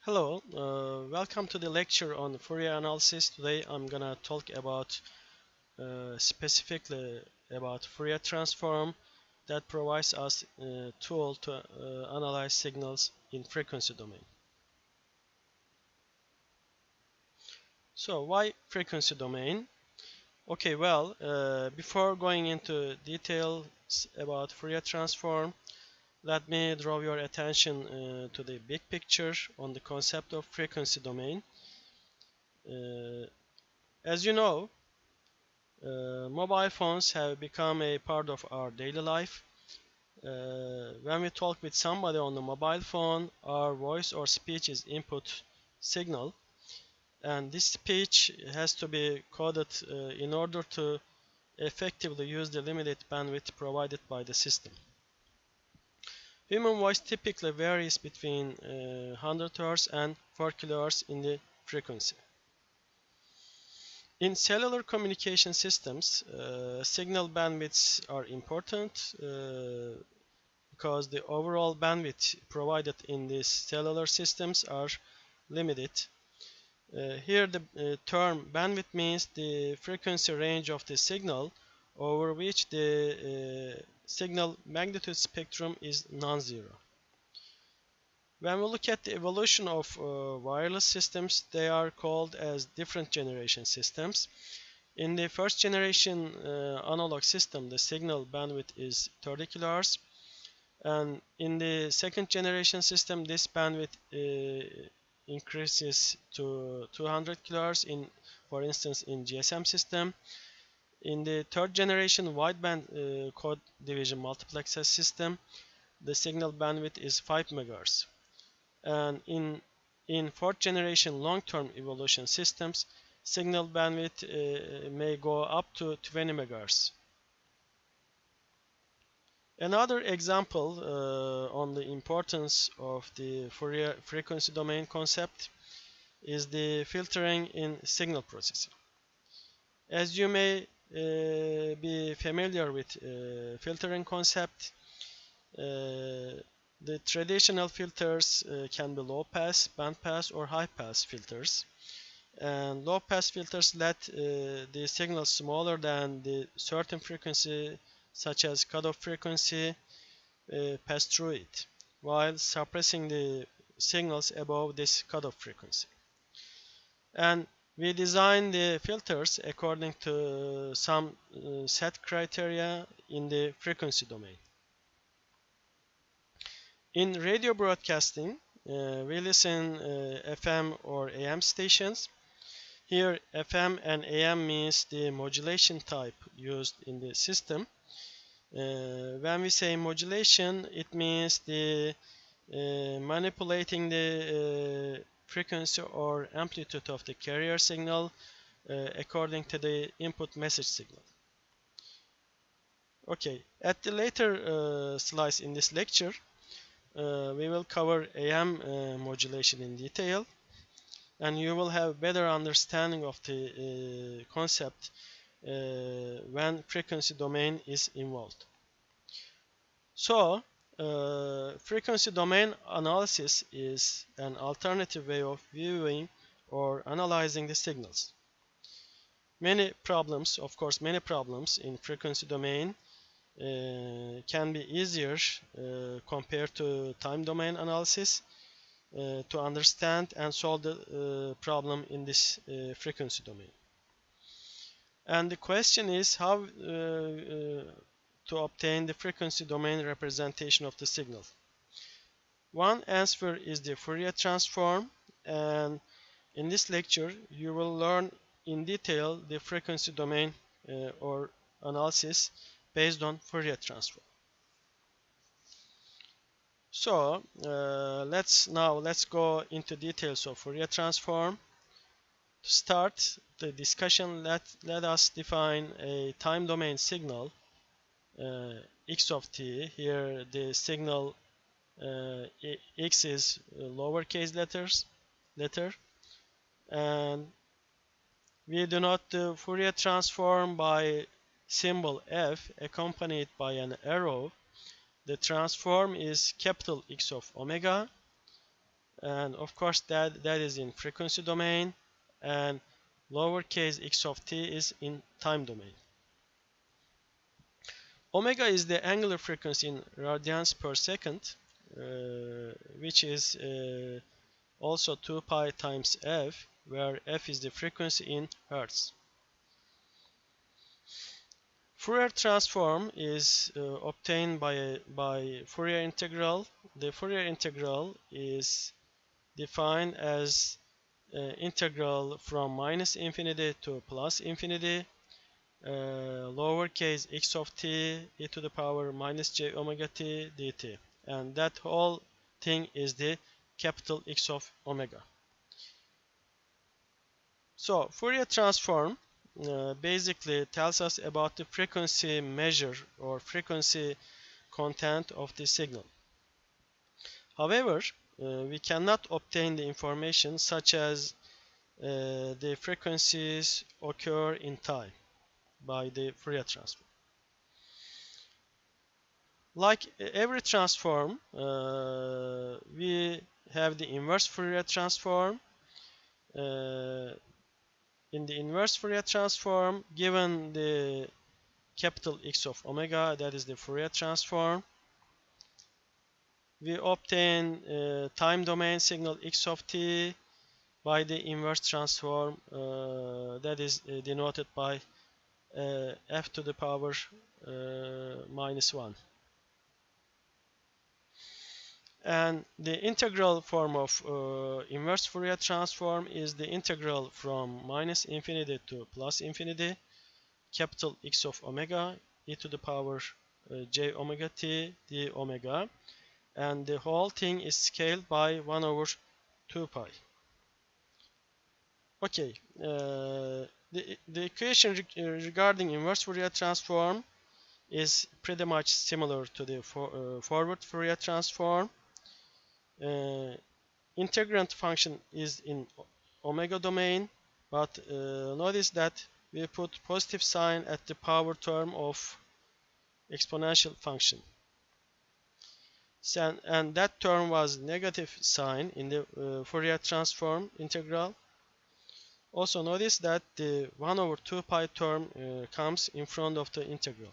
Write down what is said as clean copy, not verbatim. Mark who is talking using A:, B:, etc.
A: Hello, welcome to the lecture on Fourier analysis. Today I'm gonna talk about specifically about Fourier transform that provides us a tool to analyze signals in frequency domain. So why frequency domain? Okay, well, before going into details about Fourier transform, let me draw your attention to the big picture on the concept of frequency domain. Uh, as you know, mobile phones have become a part of our daily life. When we talk with somebody on the mobile phone, our voice or speech is input signal, and this speech has to be coded in order to effectively use the limited bandwidth provided by the system. Human voice typically varies between 100 Hz and 4 kHz in the frequency. In cellular communication systems, signal bandwidths are important because the overall bandwidth provided in these cellular systems are limited. Here the term bandwidth means the frequency range of the signal over which the signal magnitude spectrum is non-zero. When we look at the evolution of wireless systems, they are called as different generation systems. In the first generation analog system, the signal bandwidth is 30 kHz, and in the second generation system, this bandwidth increases to 200 kHz for instance, in GSM system. In the third generation wideband code division multiplexer system, the signal bandwidth is 5 MHz. And in fourth generation long-term evolution systems, signal bandwidth may go up to 20 MHz. Another example on the importance of the Fourier frequency domain concept is the filtering in signal processing. As you may be familiar with filtering concept, the traditional filters can be low pass, band pass, or high pass filters. And low pass filters let the signals smaller than the certain frequency, such as cutoff frequency, pass through it, while suppressing the signals above this cutoff frequency. And we design the filters according to some set criteria in the frequency domain. In radio broadcasting, we listen FM or AM stations. Here, FM and AM means the modulation type used in the system. When we say modulation, it means the manipulating the frequency or amplitude of the carrier signal according to the input message signal. Okay, at the later slides in this lecture, we will cover AM modulation in detail, and you will have better understanding of the concept when frequency domain is involved. So, frequency domain analysis is an alternative way of viewing or analyzing the signals. Many problems, of course, many problems in frequency domain can be easier compared to time domain analysis to understand and solve the problem in this frequency domain. And the question is how to obtain the frequency domain representation of the signal. One answer is the Fourier transform, and in this lecture you will learn in detail the frequency domain or analysis based on Fourier transform. So let's go into details of Fourier transform. To start the discussion, let us define a time domain signal x of t. Here the signal x is lowercase letter, and we denote the Fourier transform by symbol f accompanied by an arrow. The transform is capital X of omega, and of course that is in frequency domain, and lowercase x of t is in time domain. Omega is the angular frequency in radians per second, which is also 2 pi times f, where f is the frequency in hertz. Fourier transform is obtained by Fourier integral. The Fourier integral is defined as integral from minus infinity to plus infinity, lowercase x of t e to the power minus j omega t dt, and that whole thing is the capital X of omega. So Fourier transform basically tells us about the frequency measure or frequency content of the signal. However, we cannot obtain the information such as the frequencies occur in time by the Fourier transform. Like every transform, we have the inverse Fourier transform. In the inverse Fourier transform, given the capital X of omega, that is the Fourier transform, we obtain time domain signal x of t by the inverse transform, that is denoted by f to the power minus 1. And the integral form of inverse Fourier transform is the integral from minus infinity to plus infinity, capital X of omega e to the power j omega t d omega, and the whole thing is scaled by 1 over 2 pi. Okay, the equation regarding inverse Fourier transform is pretty much similar to the forward Fourier transform. Integrand function is in omega domain, but notice that we put positive sign at the power term of exponential function, and that term was negative sign in the Fourier transform integral. Also notice that the 1 over 2 pi term comes in front of the integral.